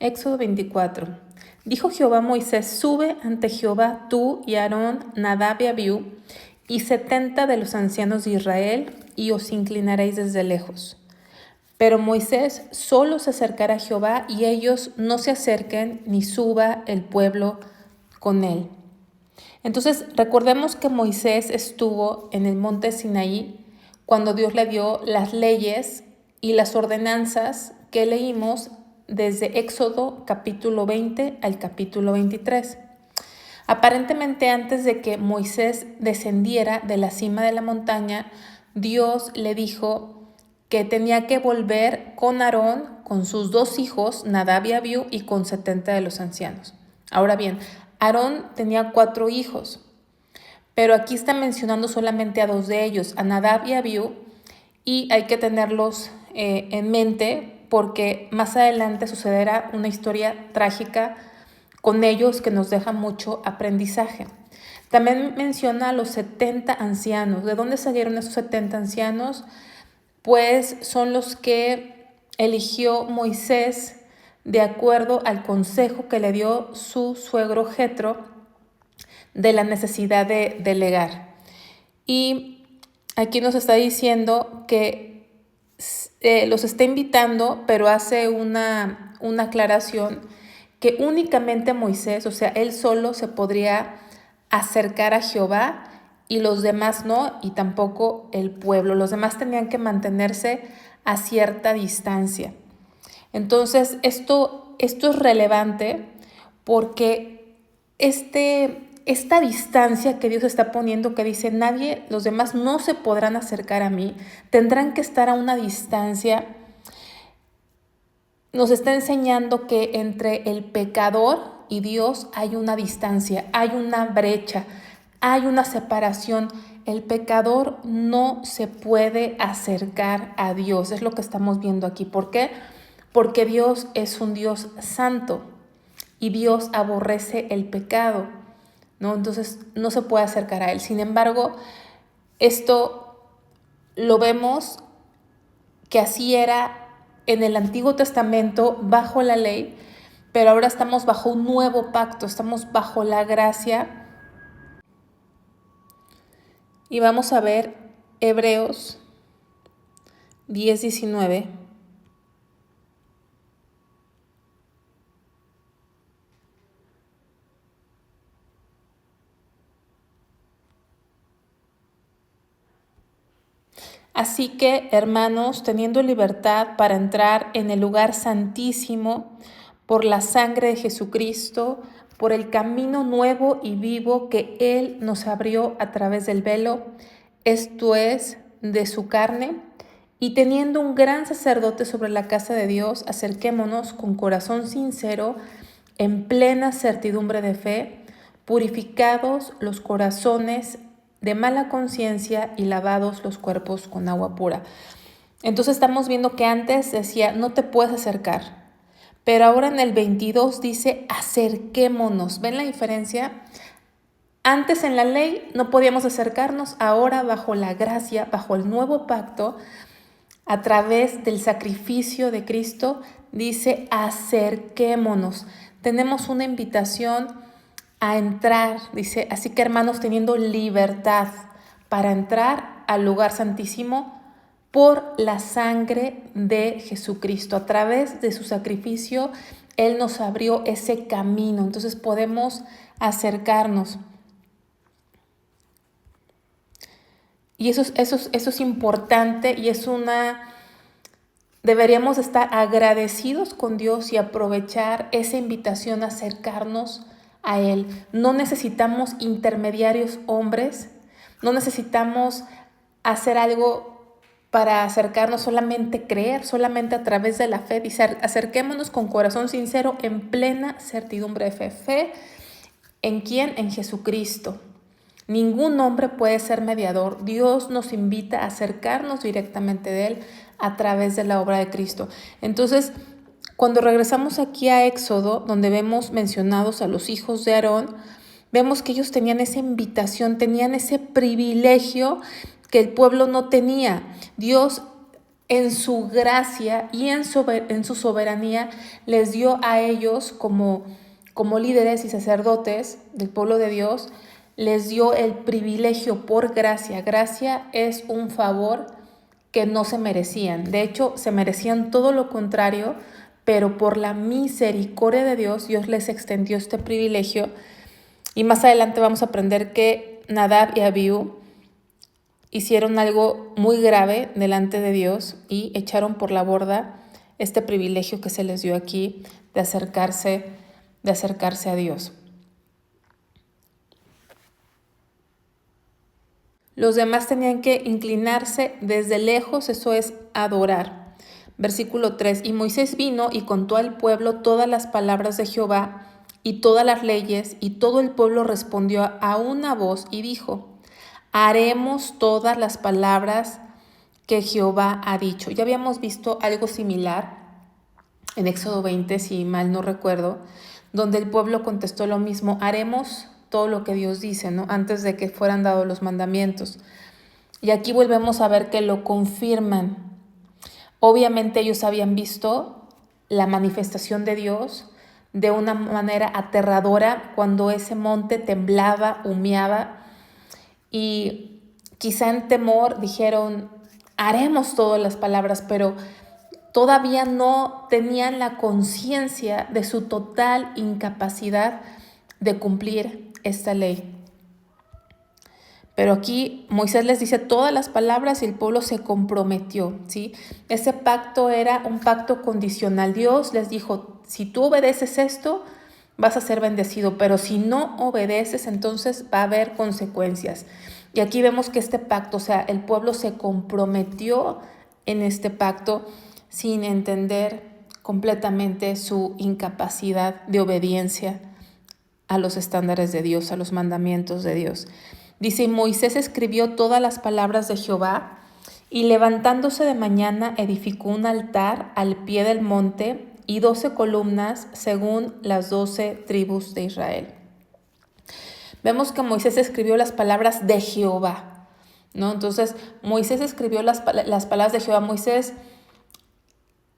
Éxodo 24. Dijo Jehová a Moisés: sube ante Jehová tú y Aarón, Nadab y Abiú, y 70 de los ancianos de Israel, y os inclinaréis desde lejos. Pero Moisés solo se acercará a Jehová, y ellos no se acerquen, ni suba el pueblo con él. Entonces, recordemos que Moisés estuvo en el monte Sinaí cuando Dios le dio las leyes y las ordenanzas que leímos desde Éxodo capítulo 20 al capítulo 23. Aparentemente, antes de que Moisés descendiera de la cima de la montaña, Dios le dijo que tenía que volver con Aarón, con sus 2 hijos, Nadab y Abiú, y con 70 de los ancianos. Ahora bien, Aarón tenía 4 hijos, pero aquí está mencionando solamente a 2 de ellos, a Nadab y Abiú, y hay que tenerlos en mente porque más adelante sucederá una historia trágica con ellos que nos deja mucho aprendizaje. También menciona a los 70 ancianos. ¿De dónde salieron esos 70 ancianos? Pues son los que eligió Moisés de acuerdo al consejo que le dio su suegro Jetro de la necesidad de delegar. Y aquí nos está diciendo que los está invitando, pero hace una aclaración que únicamente Moisés, o sea, él solo se podría acercar a Jehová y los demás no, y tampoco el pueblo. Los demás tenían que mantenerse a cierta distancia. Entonces, esto es relevante porque esta distancia que Dios está poniendo, que dice, nadie, los demás no se podrán acercar a mí, tendrán que estar a una distancia, nos está enseñando que entre el pecador y Dios hay una distancia, hay una brecha, hay una separación. El pecador no se puede acercar a Dios, es lo que estamos viendo aquí. ¿Por qué? Porque Dios es un Dios santo y Dios aborrece el pecado, ¿no? Entonces no se puede acercar a Él. Sin embargo, esto lo vemos que así era en el Antiguo Testamento bajo la ley, pero ahora estamos bajo un nuevo pacto, estamos bajo la gracia. Y vamos a ver Hebreos 10:19. Así que, hermanos, teniendo libertad para entrar en el lugar santísimo por la sangre de Jesucristo, por el camino nuevo y vivo que Él nos abrió a través del velo, esto es, de su carne, y teniendo un gran sacerdote sobre la casa de Dios, acerquémonos con corazón sincero, en plena certidumbre de fe, purificados los corazones de mala conciencia y lavados los cuerpos con agua pura. Entonces estamos viendo que antes decía, no te puedes acercar, pero ahora en el 22 dice, acerquémonos. ¿Ven la diferencia? Antes en la ley no podíamos acercarnos, ahora bajo la gracia, bajo el nuevo pacto, a través del sacrificio de Cristo, dice, acerquémonos. Tenemos una invitación a entrar, dice, así que hermanos, teniendo libertad para entrar al lugar santísimo por la sangre de Jesucristo. A través de su sacrificio, Él nos abrió ese camino, entonces podemos acercarnos. Y eso es importante y deberíamos estar agradecidos con Dios y aprovechar esa invitación a acercarnos a Él. No necesitamos intermediarios hombres, no necesitamos hacer algo para acercarnos, solamente creer, solamente a través de la fe. Dice, acerquémonos con corazón sincero en plena certidumbre de fe. ¿Fe en quién? En Jesucristo. Ningún hombre puede ser mediador. Dios nos invita a acercarnos directamente de Él a través de la obra de Cristo. Entonces, cuando regresamos aquí a Éxodo, donde vemos mencionados a los hijos de Aarón, vemos que ellos tenían esa invitación, tenían ese privilegio que el pueblo no tenía. Dios en su gracia y en su soberanía les dio a ellos como líderes y sacerdotes del pueblo de Dios, les dio el privilegio por gracia. Gracia es un favor que no se merecían. De hecho, se merecían todo lo contrario, pero por la misericordia de Dios, Dios les extendió este privilegio. Y más adelante vamos a aprender que Nadab y Abiú hicieron algo muy grave delante de Dios y echaron por la borda este privilegio que se les dio aquí de acercarse a Dios. Los demás tenían que inclinarse desde lejos, eso es adorar. Versículo 3, y Moisés vino y contó al pueblo todas las palabras de Jehová y todas las leyes, y todo el pueblo respondió a una voz y dijo: haremos todas las palabras que Jehová ha dicho. Ya habíamos visto algo similar en Éxodo 20, si mal no recuerdo, donde el pueblo contestó lo mismo: haremos todo lo que Dios dice, ¿no? Antes de que fueran dados los mandamientos. Y aquí volvemos a ver que lo confirman. Obviamente ellos habían visto la manifestación de Dios de una manera aterradora cuando ese monte temblaba, humeaba, y quizá en temor dijeron: haremos todas las palabras, pero todavía no tenían la conciencia de su total incapacidad de cumplir esta ley. Pero aquí Moisés les dice todas las palabras y el pueblo se comprometió, ¿sí? Ese pacto era un pacto condicional. Dios les dijo: si tú obedeces esto, vas a ser bendecido, pero si no obedeces, entonces va a haber consecuencias. Y aquí vemos que este pacto, o sea, el pueblo se comprometió en este pacto sin entender completamente su incapacidad de obediencia a los estándares de Dios, a los mandamientos de Dios. Dice: Moisés escribió todas las palabras de Jehová, y levantándose de mañana edificó un altar al pie del monte y 12 columnas según las 12 tribus de Israel. Vemos que Moisés escribió las palabras de Jehová, ¿no? Entonces, Moisés escribió las palabras de Jehová. Moisés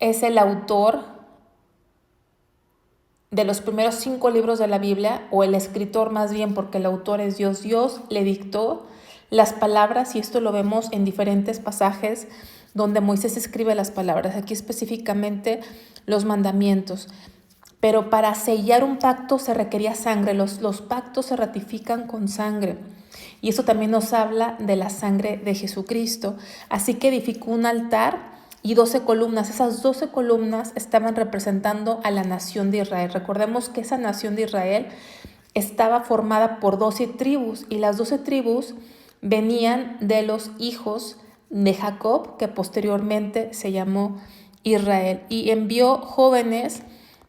es el autor de los primeros 5 libros de la Biblia, o el escritor más bien, porque el autor es Dios. Dios le dictó las palabras, y esto lo vemos en diferentes pasajes donde Moisés escribe las palabras, aquí específicamente los mandamientos. Pero para sellar un pacto se requería sangre, los pactos se ratifican con sangre. Y eso también nos habla de la sangre de Jesucristo. Así que edificó un altar y 12 columnas. Esas 12 columnas estaban representando a la nación de Israel. Recordemos que esa nación de Israel estaba formada por 12 tribus, y las 12 tribus venían de los hijos de Jacob, que posteriormente se llamó Israel, y envió jóvenes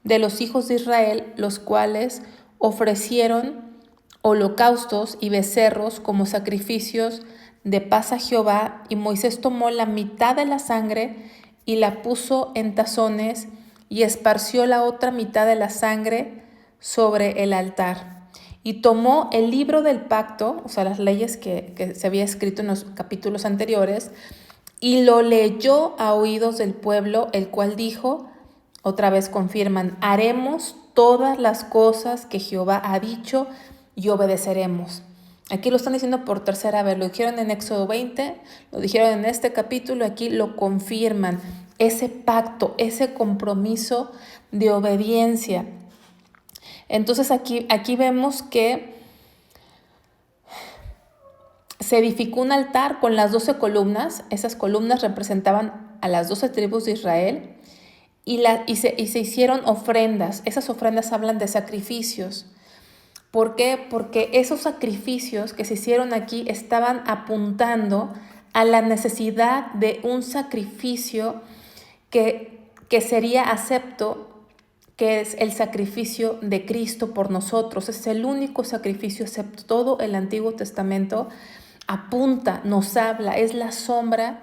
de los hijos de Israel, los cuales ofrecieron holocaustos y becerros como sacrificios de paz a Jehová, y Moisés tomó la mitad de la sangre y la puso en tazones y esparció la otra mitad de la sangre sobre el altar. Y tomó el libro del pacto, o sea, las leyes que se había escrito en los capítulos anteriores, y lo leyó a oídos del pueblo, el cual dijo, otra vez confirman: haremos todas las cosas que Jehová ha dicho y obedeceremos. Aquí lo están diciendo por tercera vez, lo dijeron en Éxodo 20, lo dijeron en este capítulo, aquí lo confirman, ese pacto, ese compromiso de obediencia. Entonces aquí vemos que se edificó un altar con las 12 columnas, esas columnas representaban a las 12 tribus de Israel, y se hicieron ofrendas. Esas ofrendas hablan de sacrificios. ¿Por qué? Porque esos sacrificios que se hicieron aquí estaban apuntando a la necesidad de un sacrificio que sería acepto, que es el sacrificio de Cristo por nosotros. Es el único sacrificio, excepto todo el Antiguo Testamento apunta, nos habla, es la sombra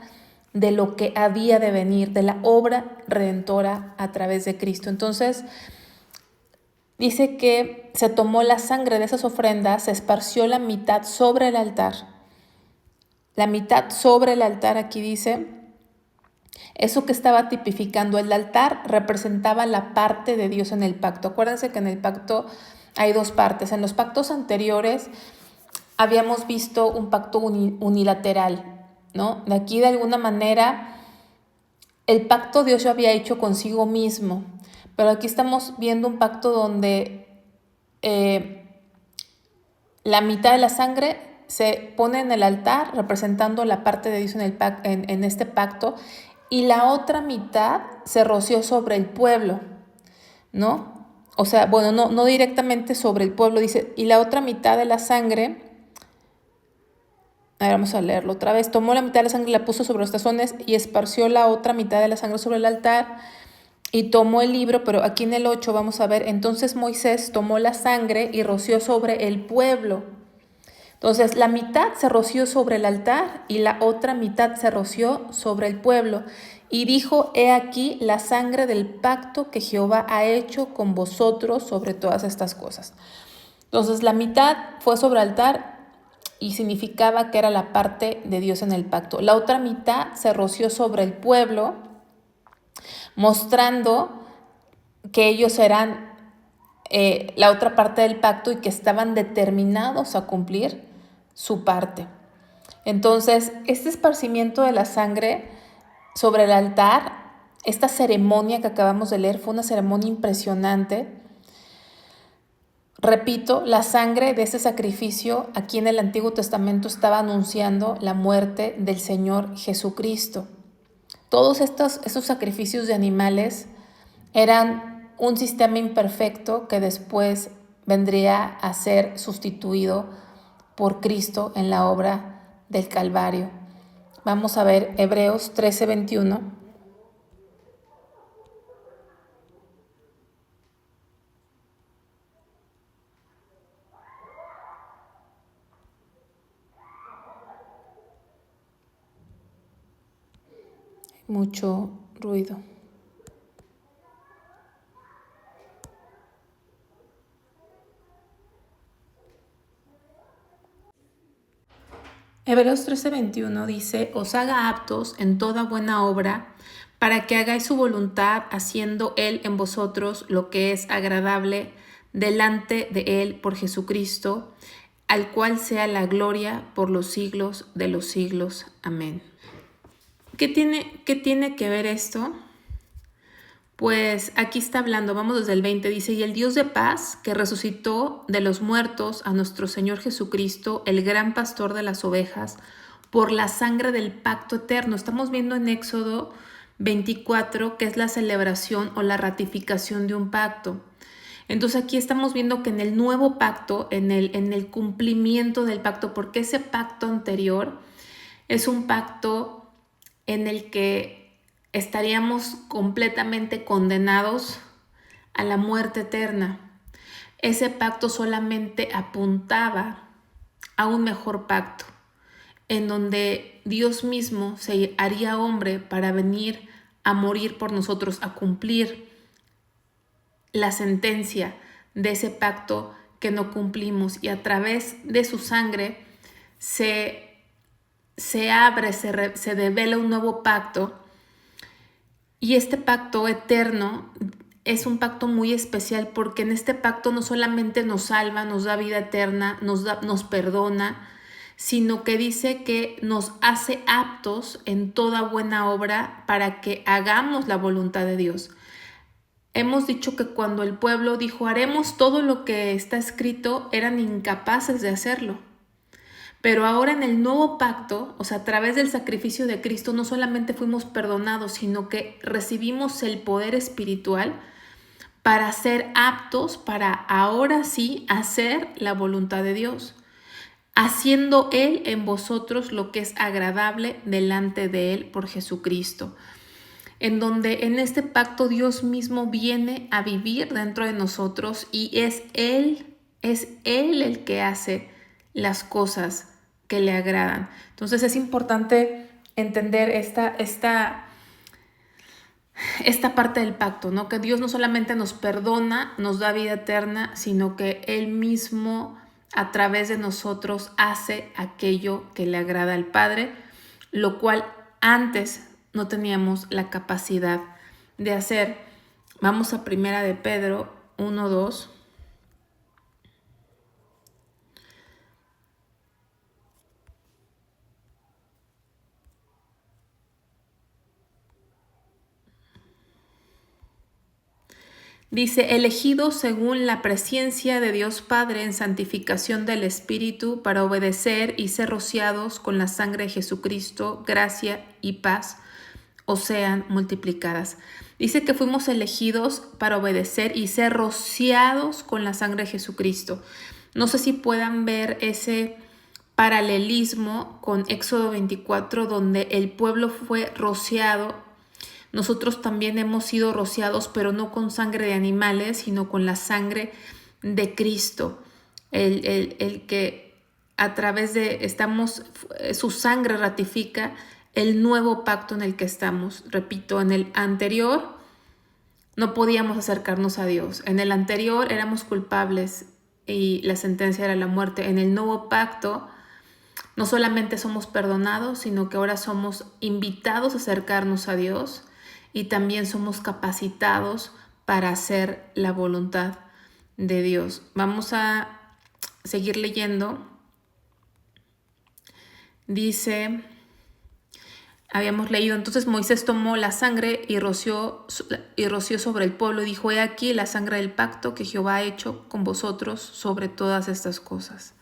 de lo que había de venir, de la obra redentora a través de Cristo. Entonces, dice que se tomó la sangre de esas ofrendas, se esparció la mitad sobre el altar. La mitad sobre el altar, aquí dice, Eso que estaba tipificando el altar representaba la parte de Dios en el pacto. Acuérdense que en el pacto hay dos partes. En los pactos anteriores habíamos visto un pacto unilateral, ¿no? De aquí, de alguna manera, el pacto Dios ya había hecho consigo mismo, pero aquí estamos viendo un pacto donde la mitad de la sangre se pone en el altar representando la parte de Dios en este pacto, y la otra mitad se roció sobre el pueblo, ¿no? O sea, bueno, no directamente sobre el pueblo, dice, y la otra mitad de la sangre, a ver, vamos a leerlo otra vez, tomó la mitad de la sangre y la puso sobre los tazones y esparció la otra mitad de la sangre sobre el altar y tomó el libro, pero aquí en el 8 vamos a ver, entonces Moisés tomó la sangre y roció sobre el pueblo. Entonces la mitad se roció sobre el altar y la otra mitad se roció sobre el pueblo. Y dijo, he aquí la sangre del pacto que Jehová ha hecho con vosotros sobre todas estas cosas. Entonces la mitad fue sobre el altar y significaba que era la parte de Dios en el pacto. La otra mitad se roció sobre el pueblo, mostrando que ellos eran la otra parte del pacto y que estaban determinados a cumplir su parte. Entonces, este esparcimiento de la sangre sobre el altar, esta ceremonia que acabamos de leer, fue una ceremonia impresionante. Repito, la sangre de ese sacrificio aquí en el Antiguo Testamento estaba anunciando la muerte del Señor Jesucristo. Todos esos sacrificios de animales eran un sistema imperfecto que después vendría a ser sustituido por Cristo en la obra del Calvario. Vamos a ver Hebreos 13:21. Mucho ruido. Hebreos 13:21 dice, os haga aptos en toda buena obra, para que hagáis su voluntad, haciendo Él en vosotros lo que es agradable delante de Él por Jesucristo, al cual sea la gloria por los siglos de los siglos. Amén. ¿Qué tiene que ver esto? Pues aquí está hablando, vamos desde el 20, dice, y el Dios de paz, que resucitó de los muertos a nuestro Señor Jesucristo, el gran pastor de las ovejas, por la sangre del pacto eterno. Estamos viendo en Éxodo 24, que es la celebración o la ratificación de un pacto. Entonces aquí estamos viendo que en el nuevo pacto, en el cumplimiento del pacto, porque ese pacto anterior es un pacto en el que estaríamos completamente condenados a la muerte eterna. Ese pacto solamente apuntaba a un mejor pacto, en donde Dios mismo se haría hombre para venir a morir por nosotros, a cumplir la sentencia de ese pacto que no cumplimos, y a través de su sangre se abre, se devela un nuevo pacto. Y este pacto eterno es un pacto muy especial, porque en este pacto no solamente nos salva, nos da vida eterna, nos perdona, sino que dice que nos hace aptos en toda buena obra para que hagamos la voluntad de Dios. Hemos dicho que cuando el pueblo dijo haremos todo lo que está escrito, eran incapaces de hacerlo. Pero ahora en el nuevo pacto, o sea, a través del sacrificio de Cristo, no solamente fuimos perdonados, sino que recibimos el poder espiritual para ser aptos, para ahora sí hacer la voluntad de Dios, haciendo Él en vosotros lo que es agradable delante de Él por Jesucristo, en donde en este pacto Dios mismo viene a vivir dentro de nosotros, y es Él el que hace las cosas que le agradan. Entonces es importante entender esta parte del pacto, ¿no? Que Dios no solamente nos perdona, nos da vida eterna, sino que Él mismo a través de nosotros hace aquello que le agrada al Padre, lo cual antes no teníamos la capacidad de hacer. Vamos a Primera de Pedro 1:2. Dice, elegidos según la presciencia de Dios Padre en santificación del Espíritu para obedecer y ser rociados con la sangre de Jesucristo, gracia y paz os sean multiplicadas. Dice que fuimos elegidos para obedecer y ser rociados con la sangre de Jesucristo. No sé si puedan ver ese paralelismo con Éxodo 24, donde el pueblo fue rociado. Nosotros también hemos sido rociados, pero no con sangre de animales, sino con la sangre de Cristo. El que a través de su sangre ratifica el nuevo pacto en el que estamos. Repito, en el anterior no podíamos acercarnos a Dios. En el anterior éramos culpables y la sentencia era la muerte. En el nuevo pacto no solamente somos perdonados, sino que ahora somos invitados a acercarnos a Dios. Y también somos capacitados para hacer la voluntad de Dios. Vamos a seguir leyendo. Dice, habíamos leído, entonces Moisés tomó la sangre y roció sobre el pueblo y dijo, he aquí la sangre del pacto que Jehová ha hecho con vosotros sobre todas estas cosas.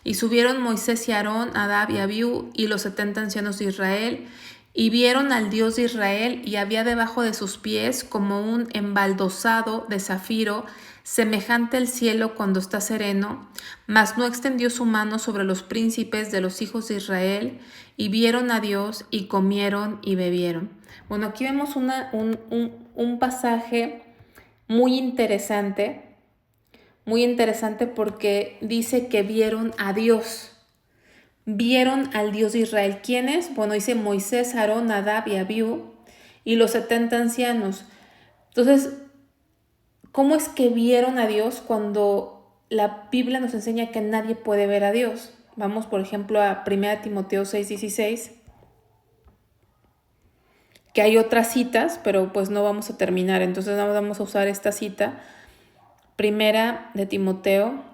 Y subieron Moisés y Aarón, Nadab y Abiú y los 70 ancianos de Israel, y vieron al Dios de Israel, y había debajo de sus pies como un embaldosado de zafiro, semejante al cielo cuando está sereno, mas no extendió su mano sobre los príncipes de los hijos de Israel, y vieron a Dios, y comieron y bebieron. Bueno, aquí vemos un pasaje muy interesante porque dice que vieron a Dios. Vieron al Dios de Israel. ¿Quiénes? Bueno, dice Moisés, Aarón, Nadab y Abiú y los 70 ancianos. Entonces, ¿cómo es que vieron a Dios cuando la Biblia nos enseña que nadie puede ver a Dios? Vamos, por ejemplo, a 1 Timoteo 6:16, que hay otras citas, pero pues no vamos a terminar. Entonces, vamos a usar esta cita. 1 de Timoteo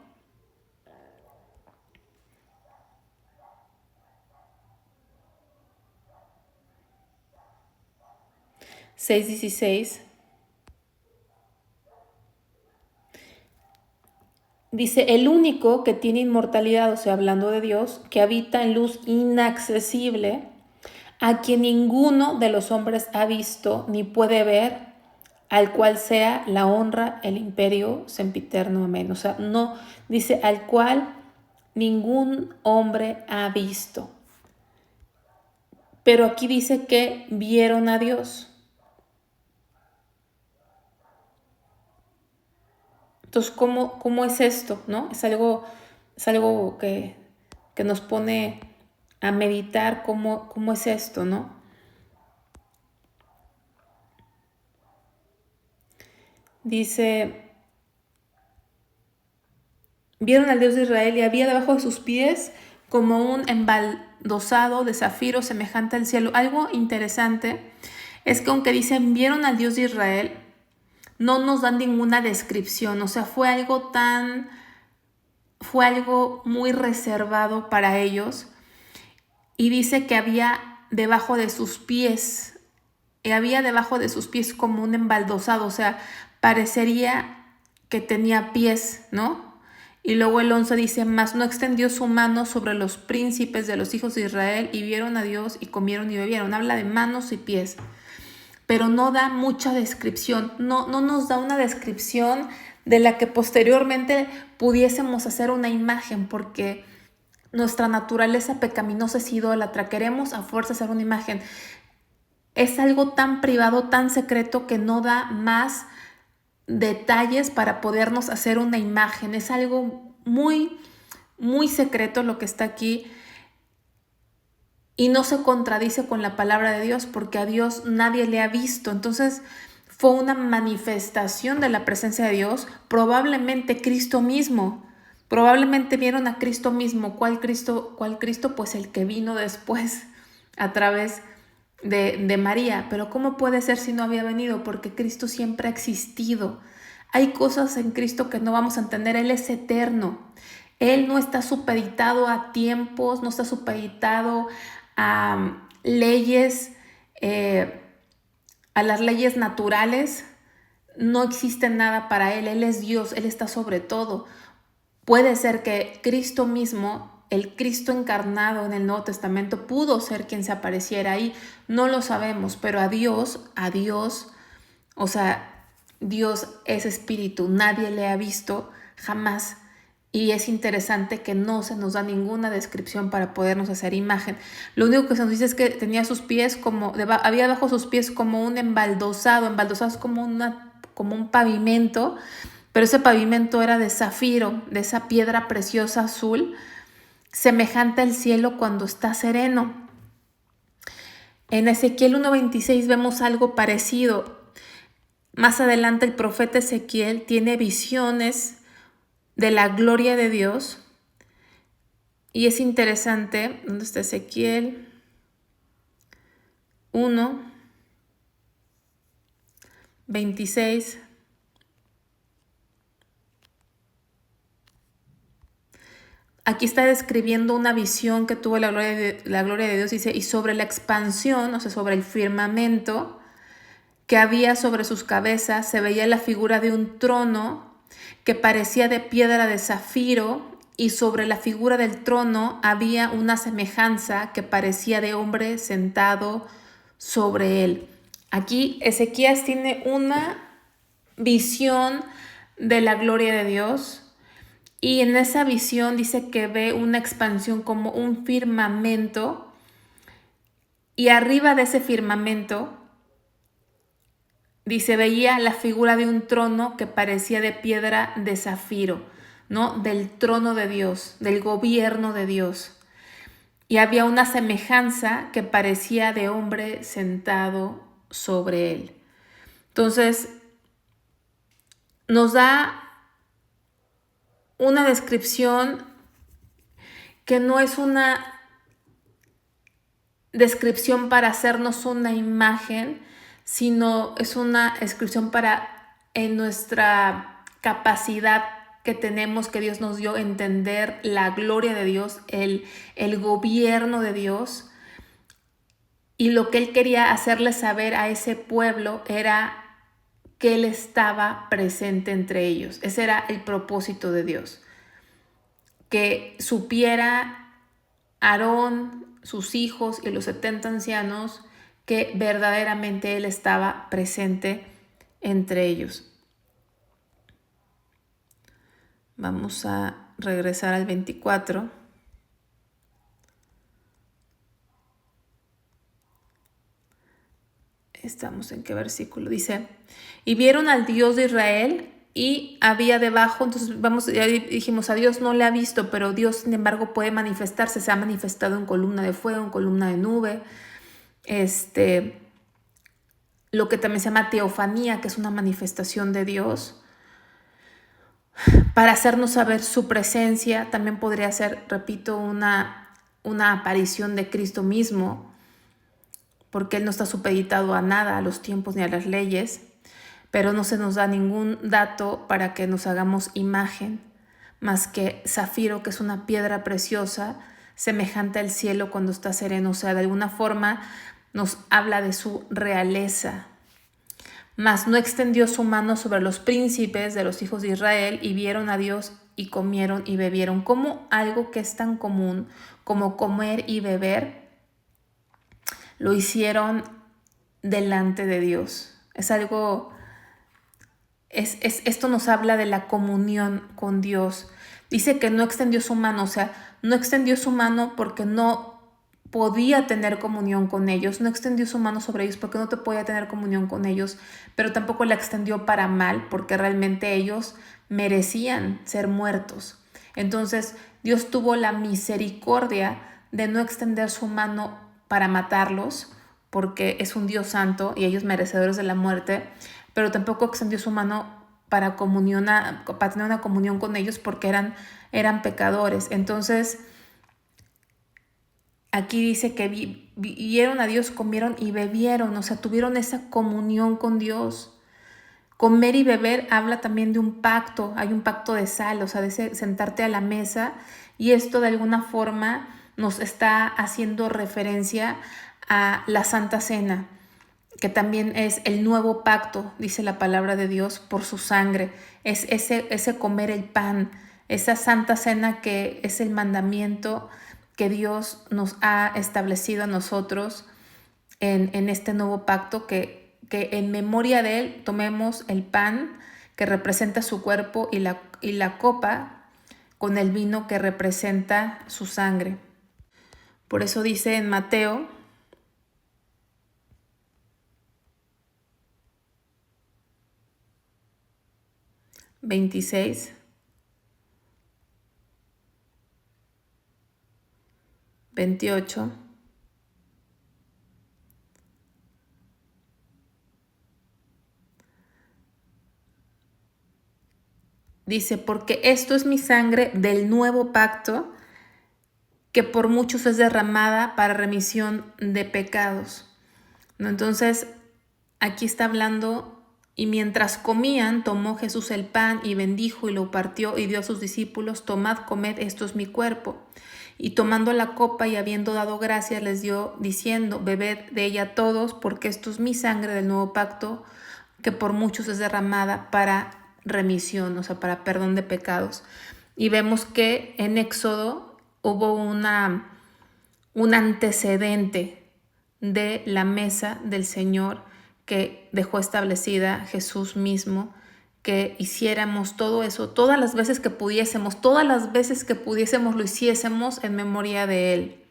6:16. Dice, el único que tiene inmortalidad, o sea, hablando de Dios, que habita en luz inaccesible, a quien ninguno de los hombres ha visto ni puede ver, al cual sea la honra, el imperio sempiterno, amén. O sea, no, dice, al cual ningún hombre ha visto. Pero aquí dice que vieron a Dios. Entonces, ¿cómo es esto? ¿No? Es algo que nos pone a meditar cómo es esto, ¿no? Dice, vieron al Dios de Israel y había debajo de sus pies como un embaldosado de zafiro semejante al cielo. Algo interesante es que aunque dicen vieron al Dios de Israel, no nos dan ninguna descripción. O sea, fue algo muy reservado para ellos. Y dice que había debajo de sus pies como un embaldosado, o sea, parecería que tenía pies, ¿no? Y luego el 11 dice, mas no extendió su mano sobre los príncipes de los hijos de Israel y vieron a Dios y comieron y bebieron. Habla de manos y pies, pero no da mucha descripción, no nos da una descripción de la que posteriormente pudiésemos hacer una imagen, porque nuestra naturaleza pecaminosa es idólatra, queremos a fuerza hacer una imagen. Es algo tan privado, tan secreto, que no da más detalles para podernos hacer una imagen. Es algo muy, muy secreto lo que está aquí y no se contradice con la palabra de Dios, porque a Dios nadie le ha visto. Entonces fue una manifestación de la presencia de Dios, probablemente Cristo mismo. Probablemente vieron a Cristo mismo. ¿Cuál Cristo? Pues el que vino después a través de María. Pero ¿cómo puede ser si no había venido? Porque Cristo siempre ha existido. Hay cosas en Cristo que no vamos a entender. Él es eterno. Él no está supeditado a tiempos, no está supeditado a leyes, a las leyes naturales. No existe nada para Él. Él es Dios, Él está sobre todo. Puede ser que Cristo mismo, el Cristo encarnado en el Nuevo Testamento, pudo ser quien se apareciera ahí. No lo sabemos, pero a Dios, o sea, Dios es espíritu, nadie le ha visto jamás. Y es interesante que no se nos da ninguna descripción para podernos hacer imagen. Lo único que se nos dice es que tenía sus pies había bajo sus pies como un embaldosado es como un pavimento, pero ese pavimento era de zafiro, de esa piedra preciosa azul, semejante al cielo cuando está sereno. En Ezequiel 1:26 vemos algo parecido. Más adelante el profeta Ezequiel tiene visiones de la gloria de Dios. Y es interesante, ¿dónde está Ezequiel? 1:26. Aquí está describiendo una visión que tuvo la gloria de Dios. Dice, y sobre la expansión, o sea, sobre el firmamento que había sobre sus cabezas, se veía la figura de un trono que parecía de piedra de zafiro, y sobre la figura del trono había una semejanza que parecía de hombre sentado sobre él. Aquí Ezequías tiene una visión de la gloria de Dios, y en esa visión dice que ve una expansión como un firmamento, y arriba de ese firmamento dice, veía la figura de un trono que parecía de piedra de zafiro, ¿no? Del trono de Dios, del gobierno de Dios. Y había una semejanza que parecía de hombre sentado sobre él. Entonces, nos da una descripción que no es una descripción para hacernos una imagen, sino es una descripción para, en nuestra capacidad que tenemos, que Dios nos dio, entender la gloria de Dios, el gobierno de Dios. Y lo que Él quería hacerle saber a ese pueblo era que Él estaba presente entre ellos. Ese era el propósito de Dios. Que supiera Aarón, sus hijos y los 70 ancianos que verdaderamente Él estaba presente entre ellos. Vamos a regresar al 24. Estamos en qué versículo. Dice, y vieron al Dios de Israel y había debajo, entonces ya dijimos, a Dios no le ha visto, pero Dios sin embargo puede manifestarse, se ha manifestado en columna de fuego, en columna de nube, lo que también se llama teofanía, que es una manifestación de Dios, para hacernos saber su presencia. También podría ser, repito, una aparición de Cristo mismo, porque Él no está supeditado a nada, a los tiempos ni a las leyes, pero no se nos da ningún dato para que nos hagamos imagen, más que zafiro, que es una piedra preciosa, semejante al cielo cuando está sereno. O sea, de alguna forma nos habla de su realeza. Mas no extendió su mano sobre los príncipes de los hijos de Israel, y vieron a Dios y comieron y bebieron. Como algo que es tan común como comer y beber, lo hicieron delante de Dios. Es algo, esto nos habla de la comunión con Dios. Dice que no extendió su mano, o sea, no extendió su mano porque no podía tener comunión con ellos, no extendió su mano sobre ellos porque no te podía tener comunión con ellos, pero tampoco la extendió para mal, porque realmente ellos merecían ser muertos. Entonces Dios tuvo la misericordia de no extender su mano para matarlos, porque es un Dios santo y ellos merecedores de la muerte, pero tampoco extendió su mano para tener una comunión con ellos, porque eran pecadores. Entonces aquí dice que vieron a Dios, comieron y bebieron, o sea, tuvieron esa comunión con Dios. Comer y beber habla también de un pacto, hay un pacto de sal, o sea, de sentarte a la mesa, y esto de alguna forma nos está haciendo referencia a la Santa Cena, que también es el nuevo pacto, dice la palabra de Dios, por su sangre. Es ese comer el pan, esa Santa Cena que es el mandamiento que Dios nos ha establecido a nosotros en este nuevo pacto, que en memoria de Él tomemos el pan que representa su cuerpo y la copa con el vino que representa su sangre. Por eso dice en Mateo 26, 28, dice, porque esto es mi sangre del nuevo pacto, que por muchos es derramada para remisión de pecados. ¿No? Entonces, aquí está hablando, y mientras comían, tomó Jesús el pan y bendijo y lo partió y dio a sus discípulos, tomad, comed, esto es mi cuerpo. Y tomando la copa y habiendo dado gracias, les dio diciendo, bebed de ella todos, porque esto es mi sangre del nuevo pacto, que por muchos es derramada para remisión, o sea, para perdón de pecados. Y vemos que en Éxodo hubo un antecedente de la mesa del Señor que dejó establecida Jesús mismo, que hiciéramos todo eso, todas las veces que pudiésemos lo hiciésemos en memoria de Él.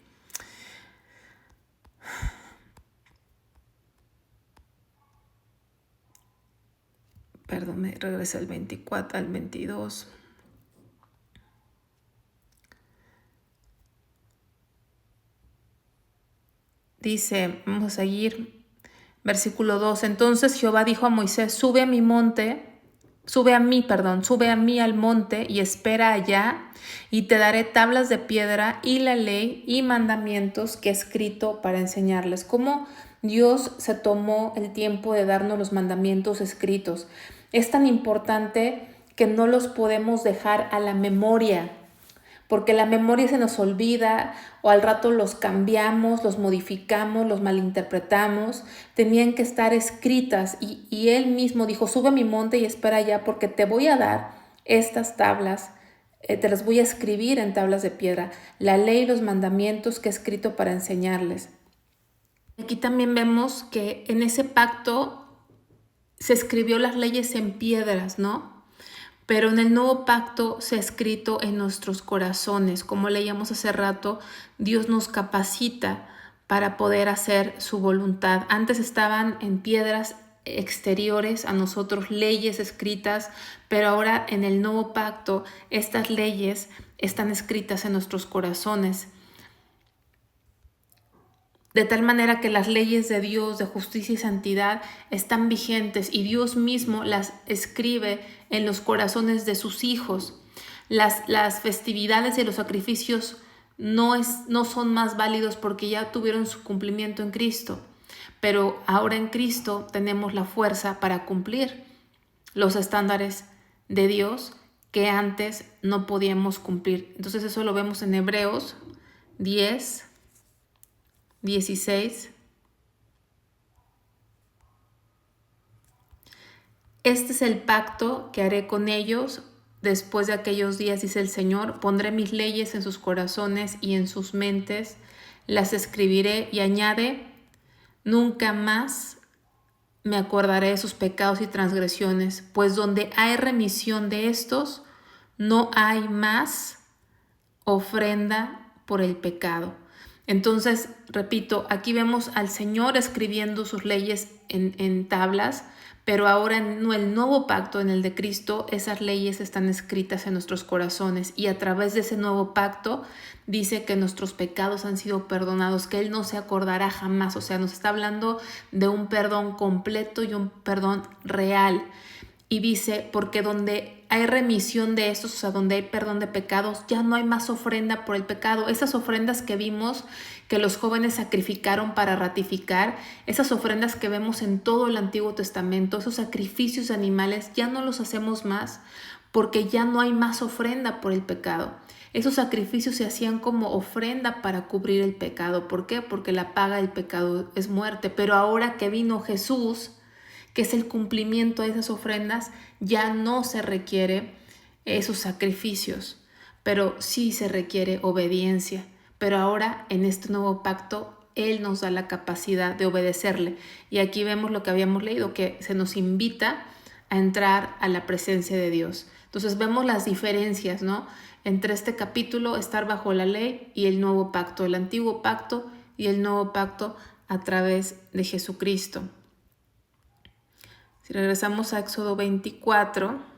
Perdón, me regresé al 24, al 22. Dice, vamos a seguir, versículo 2. Entonces Jehová dijo a Moisés, sube a mí al monte y espera allá, y te daré tablas de piedra y la ley y mandamientos que he escrito para enseñarles. Cómo Dios se tomó el tiempo de darnos los mandamientos escritos. Es tan importante que no los podemos dejar a la memoria, porque la memoria se nos olvida o al rato los cambiamos, los modificamos, los malinterpretamos. Tenían que estar escritas y Él mismo dijo, sube a mi monte y espera allá, porque te voy a dar estas tablas, te las voy a escribir en tablas de piedra, la ley y los mandamientos que he escrito para enseñarles. Aquí también vemos que en ese pacto se escribió las leyes en piedras, ¿no? Pero en el nuevo pacto se ha escrito en nuestros corazones. Como leíamos hace rato, Dios nos capacita para poder hacer su voluntad. Antes estaban en piedras exteriores a nosotros, leyes escritas, pero ahora en el nuevo pacto estas leyes están escritas en nuestros corazones. De tal manera que las leyes de Dios, de justicia y santidad, están vigentes y Dios mismo las escribe en los corazones de sus hijos. Las festividades y los sacrificios no son más válidos porque ya tuvieron su cumplimiento en Cristo. Pero ahora en Cristo tenemos la fuerza para cumplir los estándares de Dios que antes no podíamos cumplir. Entonces eso lo vemos en Hebreos 10, 16. Este es el pacto que haré con ellos después de aquellos días, dice el Señor. Pondré mis leyes en sus corazones y en sus mentes las escribiré. Y añade, nunca más me acordaré de sus pecados y transgresiones, pues donde hay remisión de estos, no hay más ofrenda por el pecado. Entonces, repito, aquí vemos al Señor escribiendo sus leyes en tablas, pero ahora en el nuevo pacto, en el de Cristo, esas leyes están escritas en nuestros corazones y a través de ese nuevo pacto dice que nuestros pecados han sido perdonados, que Él no se acordará jamás. O sea, nos está hablando de un perdón completo y un perdón real. Y dice, porque donde hay remisión de estos, o sea, donde hay perdón de pecados, ya no hay más ofrenda por el pecado. Esas ofrendas que vimos que los jóvenes sacrificaron para ratificar, esas ofrendas que vemos en todo el Antiguo Testamento, esos sacrificios de animales, ya no los hacemos más porque ya no hay más ofrenda por el pecado. Esos sacrificios se hacían como ofrenda para cubrir el pecado. ¿Por qué? Porque la paga del pecado es muerte. Pero ahora que vino Jesús, que es el cumplimiento de esas ofrendas, ya no se requiere esos sacrificios, pero sí se requiere obediencia. Pero ahora en este nuevo pacto, Él nos da la capacidad de obedecerle. Y aquí vemos lo que habíamos leído, que se nos invita a entrar a la presencia de Dios. Entonces vemos las diferencias, ¿no? Entre este capítulo, estar bajo la ley, y el nuevo pacto, el antiguo pacto y el nuevo pacto a través de Jesucristo. Si regresamos a Éxodo 24,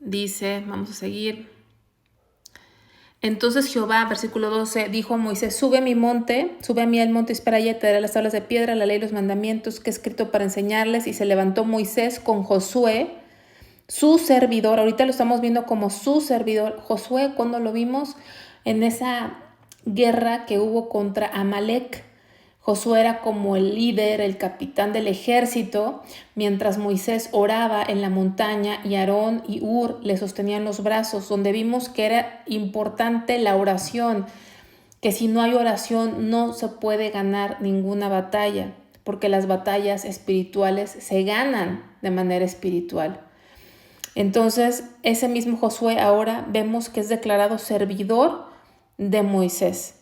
dice, vamos a seguir. Entonces Jehová, versículo 12, dijo a Moisés: sube a mi monte, sube a mí al monte, espera allá, te daré las tablas de piedra, la ley y los mandamientos que he escrito para enseñarles. Y se levantó Moisés con Josué, su servidor. Ahorita lo estamos viendo como su servidor. Josué, cuando lo vimos en esa guerra que hubo contra Amalek, Josué era como el líder, el capitán del ejército, mientras Moisés oraba en la montaña y Aarón y Hur le sostenían los brazos, donde vimos que era importante la oración, que si no hay oración no se puede ganar ninguna batalla, porque las batallas espirituales se ganan de manera espiritual. Entonces, ese mismo Josué ahora vemos que es declarado servidor de Moisés.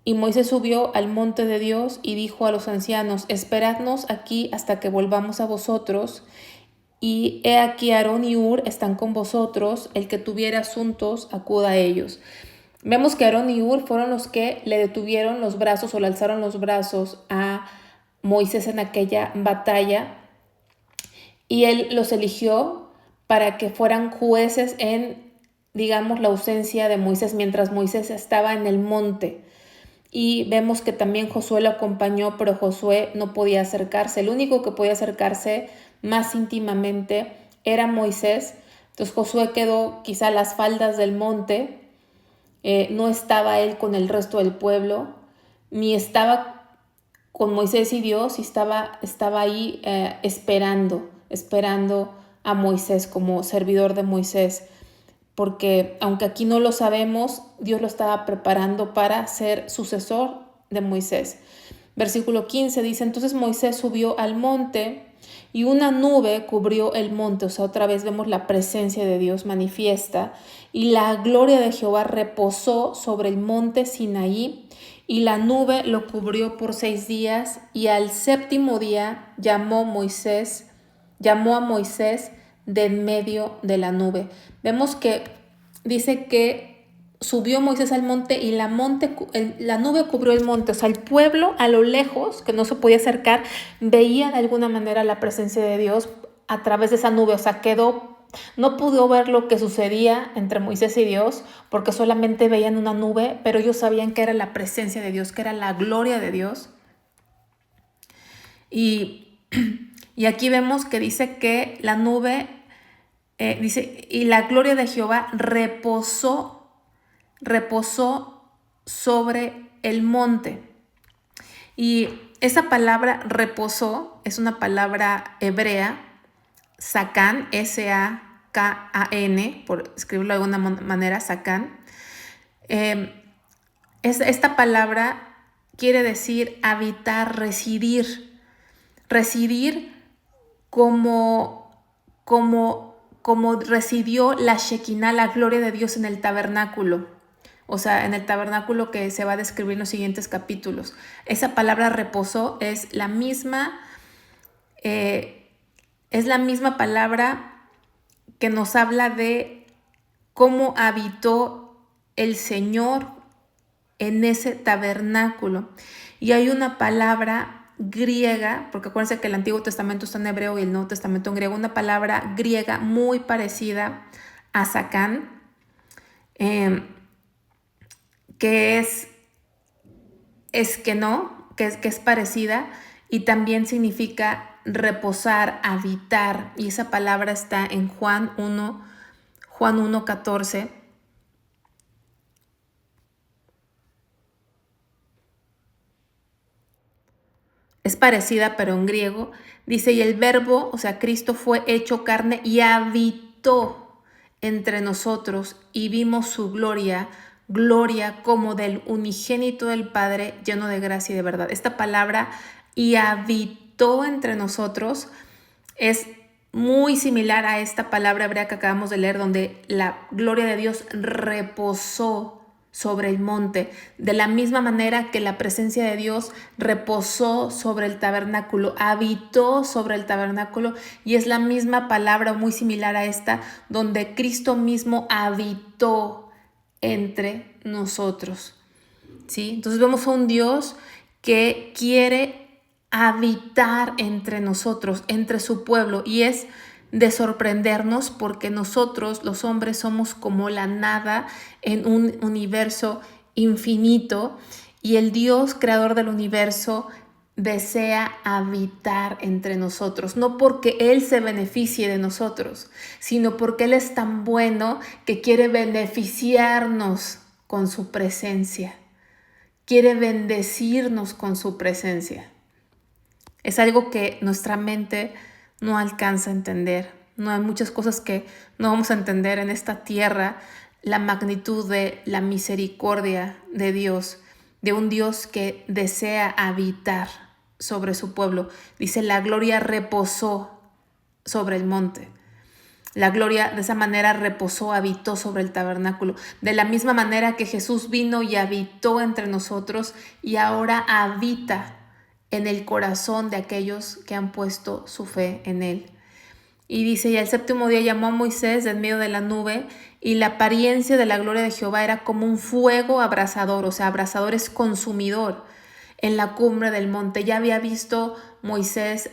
Y Moisés subió al monte de Dios y dijo a los ancianos: esperadnos aquí hasta que volvamos a vosotros. Y he aquí Aarón y Hur están con vosotros, el que tuviera asuntos acuda a ellos. Vemos que Aarón y Hur fueron los que le detuvieron los brazos o le alzaron los brazos a Moisés en aquella batalla, y él los eligió para que fueran jueces en, digamos, la ausencia de Moisés, mientras Moisés estaba en el monte. Y vemos que también Josué lo acompañó, pero Josué no podía acercarse. El único que podía acercarse más íntimamente era Moisés. Entonces Josué quedó quizá a las faldas del monte. No estaba él con el resto del pueblo, ni estaba con Moisés y Dios, y estaba ahí esperando a Moisés como servidor de Moisés. Porque aunque aquí no lo sabemos, Dios lo estaba preparando para ser sucesor de Moisés. Versículo 15 dice: entonces Moisés subió al monte y una nube cubrió el monte. O sea, otra vez vemos la presencia de Dios manifiesta. Y la gloria de Jehová reposó sobre el monte Sinaí, y la nube lo cubrió por 6 días. Y al séptimo día llamó a Moisés de en medio de la nube. Vemos que dice que subió Moisés al monte y la nube cubrió el monte. O sea, el pueblo a lo lejos, que no se podía acercar, veía de alguna manera la presencia de Dios a través de esa nube. O sea, no pudo ver lo que sucedía entre Moisés y Dios, porque solamente veían una nube, pero ellos sabían que era la presencia de Dios, que era la gloria de Dios. Y aquí vemos que dice que la nube, dice, y la gloria de Jehová reposó sobre el monte. Y esa palabra reposó es una palabra hebrea, Sakán, S-A-K-A-N, por escribirlo de alguna manera, Sakán. Esta palabra quiere decir habitar, residir como residió la Shekinah, la gloria de Dios en el tabernáculo. O sea, en el tabernáculo que se va a describir en los siguientes capítulos. Esa palabra reposó es la misma palabra que nos habla de cómo habitó el Señor en ese tabernáculo. Y hay una palabra griega, porque acuérdense que el Antiguo Testamento está en hebreo y el Nuevo Testamento en griego, una palabra griega muy parecida a Sacán, que es que no, que es parecida, y también significa reposar, habitar, y esa palabra está en Juan 1:14. Es parecida, pero en griego. Dice, y el verbo, o sea, Cristo fue hecho carne y habitó entre nosotros y vimos su gloria, gloria como del unigénito del Padre, lleno de gracia y de verdad. Esta palabra, y habitó entre nosotros, es muy similar a esta palabra hebrea que acabamos de leer, donde la gloria de Dios reposó sobre el monte, de la misma manera que la presencia de Dios reposó sobre el tabernáculo, habitó sobre el tabernáculo, y es la misma palabra muy similar a esta, donde Cristo mismo habitó entre nosotros, ¿sí? Entonces vemos a un Dios que quiere habitar entre nosotros, entre su pueblo, y es de sorprendernos porque nosotros los hombres somos como la nada en un universo infinito, y el Dios creador del universo desea habitar entre nosotros, no porque Él se beneficie de nosotros, sino porque Él es tan bueno que quiere beneficiarnos con su presencia, quiere bendecirnos con su presencia. Es algo que nuestra mente no alcanza a entender. No hay muchas cosas que no vamos a entender en esta tierra, la magnitud de la misericordia de Dios, de un Dios que desea habitar sobre su pueblo. Dice, la gloria reposó sobre el monte. La gloria de esa manera reposó, habitó sobre el tabernáculo. De la misma manera que Jesús vino y habitó entre nosotros, y ahora habita en el corazón de aquellos que han puesto su fe en Él. Y dice, y el séptimo día llamó a Moisés de en medio de la nube, y la apariencia de la gloria de Jehová era como un fuego abrasador, o sea, abrasador es consumidor, en la cumbre del monte. Ya había visto Moisés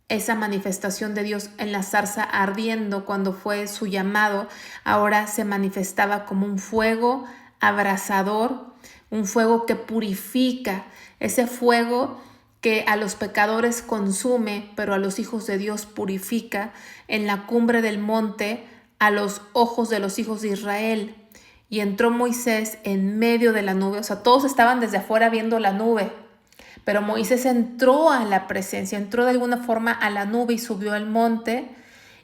esa manifestación de Dios en la zarza ardiendo cuando fue su llamado. Ahora se manifestaba como un fuego abrasador, un fuego que purifica, ese fuego que a los pecadores consume, pero a los hijos de Dios purifica, en la cumbre del monte, a los ojos de los hijos de Israel. Y entró Moisés en medio de la nube, o sea, todos estaban desde afuera viendo la nube, pero Moisés entró a la presencia, entró de alguna forma a la nube y subió al monte,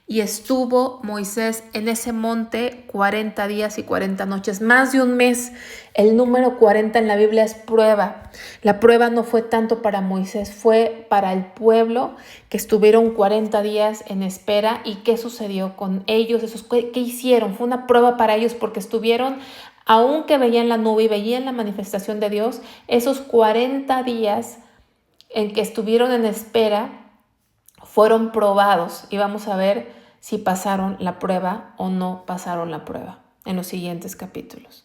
y estuvo Moisés en ese monte 40 días y 40 noches, más de un mes. El número 40 en la Biblia es prueba. La prueba no fue tanto para Moisés, fue para el pueblo, que estuvieron 40 días en espera. ¿Y qué sucedió con ellos? ¿Qué hicieron? Fue una prueba para ellos porque estuvieron, aunque veían la nube y veían la manifestación de Dios, esos 40 días en que estuvieron en espera fueron probados, y vamos a ver si pasaron la prueba o no pasaron la prueba en los siguientes capítulos.